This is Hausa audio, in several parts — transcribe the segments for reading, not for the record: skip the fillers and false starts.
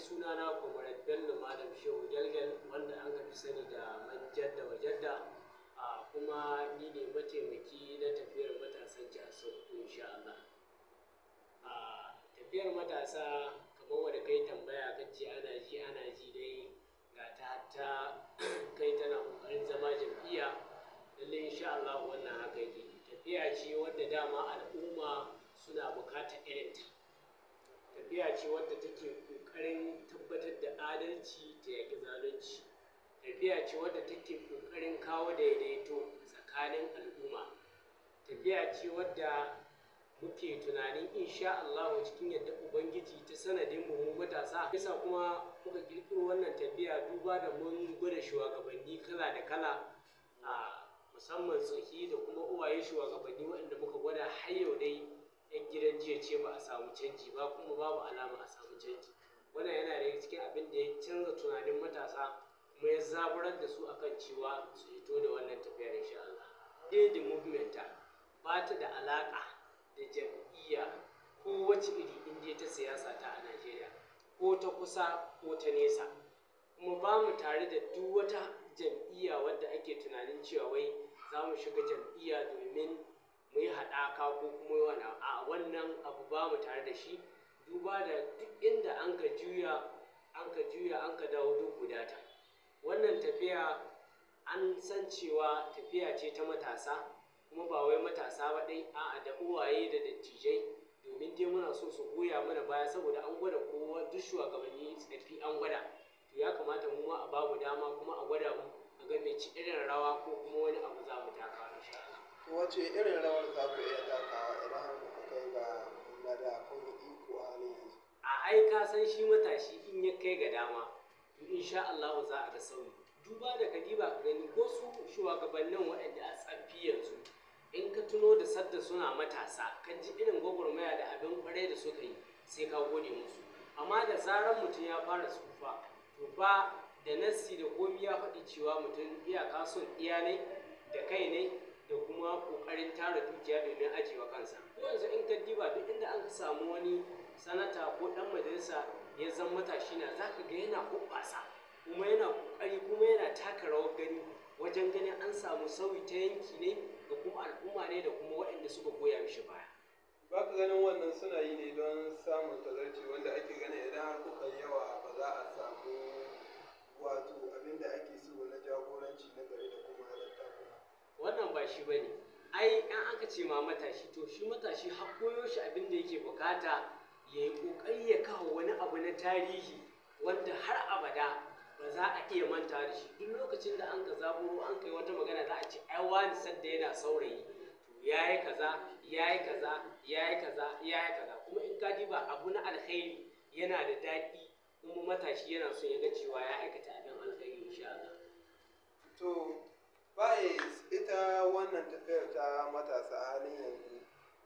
sunana Comrade Bello Malam Shehu Gelgel wanda an fi sani da Majadda Wajadda, kuma ni ne mataimaki na tafiyar matasan jihar Sokoto insha Allah. Tafiyar matasa kamar wanda kai tambaya kace ana ji dai ga ta kai tana kokarin zama jam'iyya, lalle insha Allah wannan haka yake. Tafiya ce wadda dama al'umma suna bukatar irinta. Tafiya ce wadda take ƙoƙarin tabbatar da adalci ta yaƙi zalunci. Tafiya ce wadda take ƙoƙarin kawo daidaito tsakanin al'umma. Tafiya ce wadda muke tunanin insha Allah cikin yadda Ubangiji ta sanadin mu matasa. Yasa kuma muka ƙirƙiro wannan tafiya duba da mun gwada shugabanni kala da kala, musamman tsohi da kuma uwaye shugabanni waɗanda muka gwada har yau dai yan gidan jiya ce ba a samu canji ba, kuma babu alama a samu canji. Wannan yana daga cikin abin da ya canza tunanin matasa kuma ya zaburar da su akan cewa su fito da wannan tafiyar insha Allah. The movement ba ta da alaƙa da jam'iyya ko wace iri inda ta siyasa ta a Najeriya, ko ta kusa ko ta nesa. Kuma ba mu tare da duk wata jam'iyya wadda ake tunanin cewa wai za mu shiga jam'iyya domin mu yi haɗaka ko kuma wani a wannan abu ba mu tare da shi, duba da duk inda an ka juya an ka dawo duk gudata. Wannan tafiya an san cewa tafiya ce ta matasa, kuma ba wai matasa ba ɗai, a'a da uwaye da dattijai, domin dai muna so su goya mana baya saboda an gwada kowa, duk shugabanni tsaffi an gwada. To ya kamata mu ma a bamu dama kuma a gwada mu a ga mai ci irin rawa ko kuma wani abu za mu taka insha Allah. Wace irin rawar za ku iya takawa idan kuka kai ga nada kun yi iko a halin yanzu? Ai ka san shi matashi in ya kai ga dama to insha Allah za a ga sauyi. Duba da kadiba ka gani ko su shugabannin waɗanda a tsaffi yanzu, in ka tuno da sadda suna matasa kan ji irin gwagwarmaya da abin kwarai da suka yi, sai ka gode musu. Amma da zarar mutum ya fara tsufa, to fa da nassi da komi ya faɗi cewa mutum iyaka son iyalai da kai ne da kuma ƙoƙarin tara dukiya domin ajiyewa kansa. Ko yanzu in ka diba duk inda an samu wani sanata ko ɗan majalisa ya zama matashi na, za ka ga yana hoɓɓasa kuma yana ƙoƙari kuma yana taka rawar gani wajen ganin an samu sauyi ta yanki ne da kuma al'umma ne da kuma waɗanda suka goya mishi baya. Ba ka ganin wannan suna yi ne don samun tazarci wanda ake ganin idan har kuka yawa ba za a samu wato abin da ake so na jagoranci na gari da kuma halatta? Wannan ba shi ba ne. Ai in aka ce ma matashi, to shi matashi har koyo shi abin da yake bukata ya yi ƙoƙari ya kawo wani abu na tarihi wanda har abada ba za a iya manta da shi. Duk lokacin da an ka zaburo an kai wata magana za a ce ai wani sadda yana saurayi to ya yi kaza ya yi kaza ya yi kaza ya yi kaza. Kuma in ka diba abu na alkhairi yana da daɗi, kuma matashi yana so ya ga cewa ya aikata abin alkhairi insha Allah. To ita wannan tafiyar ta matasa a halin yanzu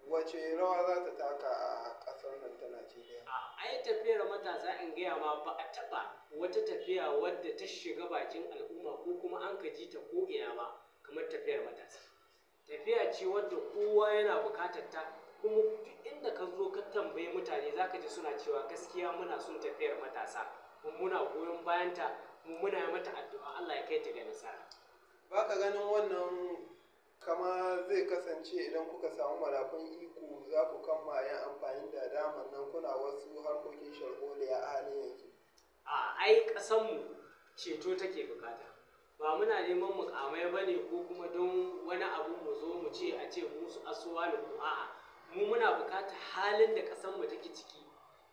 wace rawa za ta taka a ƙasar nan ta Najeriya? Ai tafiyar matasa in gaya ma ba a taɓa wata tafiya wadda ta shiga bakin al'umma ko kuma an ka ji ta ko'ina ba kamar tafiyar matasa. Tafiya ce wadda kowa yana bukatar ta, kuma duk inda ka zo ka tambayi mutane za ka ji suna cewa gaskiya muna son tafiyar matasa, kuma muna goyon bayanta, kuma muna mata addu'a Allah ya kai ta ga nasara. Ba ka ganin wannan kama zai kasance idan kuka samu madafun iko za ku kama yin amfani da damar nan kuna wasu harkokin sharholiya a halin yanzu? Ai ƙasanmu ceto take bukata. Ba muna neman mukamai ba ne ko kuma don wani abu mu zo mu ce a ce musu asuwa da mu, a'a mu muna bukatar halin da ƙasanmu take ciki.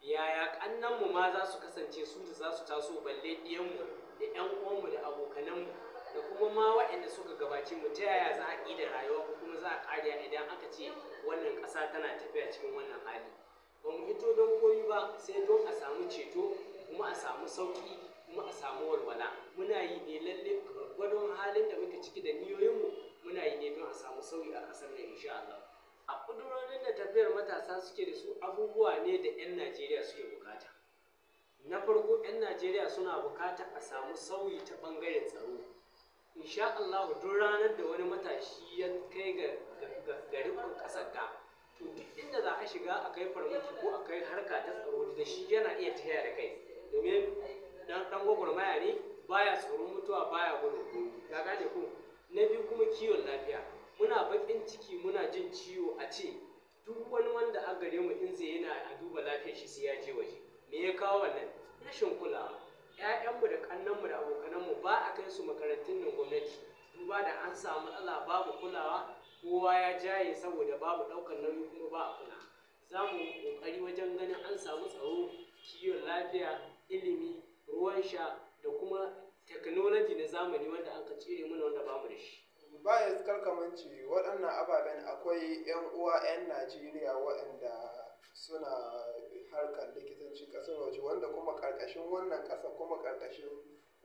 Yaya ƙannanmu ma za su kasance su da za su taso, balle ɗiyanmu da ƴan uwanmu da abokananmu da kuma ma waɗanda suka gabace mu, ta yaya za a ƙi da rayuwa ko kuma za a ƙariya idan aka ce wannan ƙasa tana tafiya cikin wannan hali. Ba mu hito don koyi ba sai don a samu ceto, kuma a samu sauƙi, kuma a samu walwala. Muna yi ne lalle gwadon halin da muke ciki da niyoyinmu, muna yi ne don a samu sauyi a ƙasar nan insha Allah. A ƙudurorin da tafiyar matasa suke da su, abubuwa ne da 'yan Najeriya suke bukata. Na farko 'yan Najeriya suna bukata a samu sauyi ta ɓangaren tsaro. Insha Allah duk ranar da wani matashi ya kai ga riƙon ƙasar ka, to duk inda za a shiga a kai farmaki ko a kai harka ta tsaro da shi yana iya tafiya da kai. domin dan gwagwarmaya ne, baya tsoron mutuwa, baya gudun komi, ka gane ko. Na biyu kuma kiwon lafiya, muna baƙin ciki muna jin ciwo a ce duk wani wanda an gare mu in zai yana a duba lafiyar shi sai ya je waje. Me ya kawo wannan? Rashin kulawa. ‘Ya'yanmu da ƙannenmu da abokananmu ba a kai su makarantun nan gwamnati, duba da an samu matsala, babu kulawa, kowa ya jaye saboda babu ɗaukar nauyi kuma ba a kula. Za mu ƙoƙari wajen ganin an samu tsaro, kiwon lafiya, ilimi, ruwan sha da kuma technology na zamani wanda aka cire mana wanda bamu da shi. Baya karkamanci waɗannan ababen akwai 'yan uwa 'yan Najeriya waɗanda suna harkar likitanci ƙasar waje wanda kuma ƙarƙashin wannan ƙasa kuma ƙarƙashin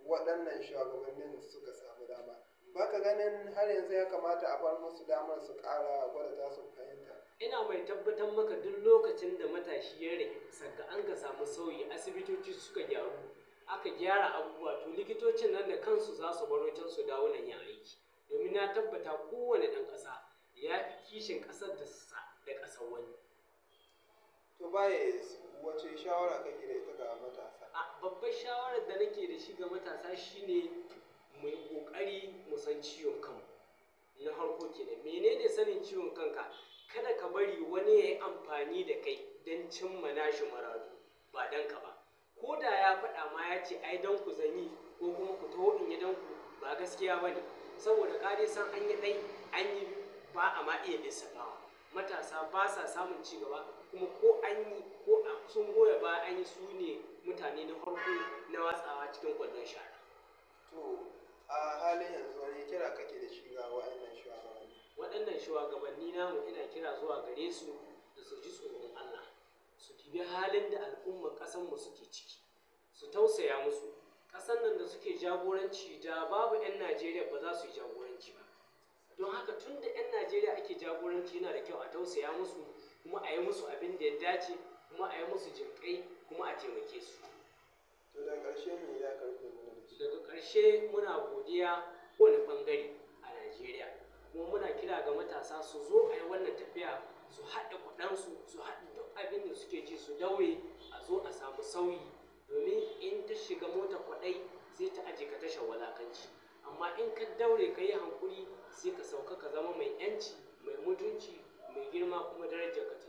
waɗannan shugabannin suka samu dama. Baka ganin har yanzu ya kamata a bar musu damar su ƙara gwada tasu fahimta? Ina mai tabbatar maka duk lokacin da matashi ya rage saka an ka samu sauyi, asibitoci suka gyaru, aka gyara abubuwa, to likitocin nan da kansu za su baro can su dawo nan yin aiki. Domin na tabbata kowane ɗan ƙasa ya fi kishin ƙasar da ƙasar wani. To baya wace shawara kake da ita ga matasa? Babbar shawarar da nake da shi ga matasa shine mu yi ƙoƙari mu san ciwon kanmu. Na farko kenan, menene sanin ciwon kanka? Kada ka bari wani ya yi amfani da kai don cimma nashi maradu, ba don ka ba. Ko da ya faɗa ma ya ce ai don ku zanyi ko kuma ku taho in yi don ku, ba gaskiya ba ne. Saboda ka dai san an yi ɗai an yi ba a ma iya lissafawa. Matasa ba sa samun ci gaba, kuma ko an yi ko sun goya ba an yi su ne mutane na farko na watsawa cikin kwallon shara. To a halin yanzu wani kira kake da shi ga waɗannan shugabanni? Waɗannan shugabanni namu ina kira zuwa gare su da su ji tsoron Allah, su dibi halin da al'ummar ƙasarmu suke ciki, su tausaya musu. Ƙasar nan da suke jagoranci da babu 'yan Najeriya ba za su yi jagoranci ba. Don haka tun da 'yan Najeriya ake jagoranci yana da kyau a tausaya musu, kuma a yi musu abin da ya dace, kuma a yi musu jinƙai, kuma a taimake su. To daga ƙarshe me ya karfe mana da shi? Daga ƙarshe muna godiya kowane ɓangare a Najeriya, kuma muna kira ga matasa su zo a yi wannan tafiya, su haɗa kuɗansu, su haɗa duk abin da suke ji, su daure a zo a samu sauyi. Domin in ta shiga mota kwaɗai sai ta aje ka tashar walakanci, amma in ka daure ka yi hankuri sai ka sauka ka zama mai 'yanci, mai mutunci, mai girma, kuma darajar ka ta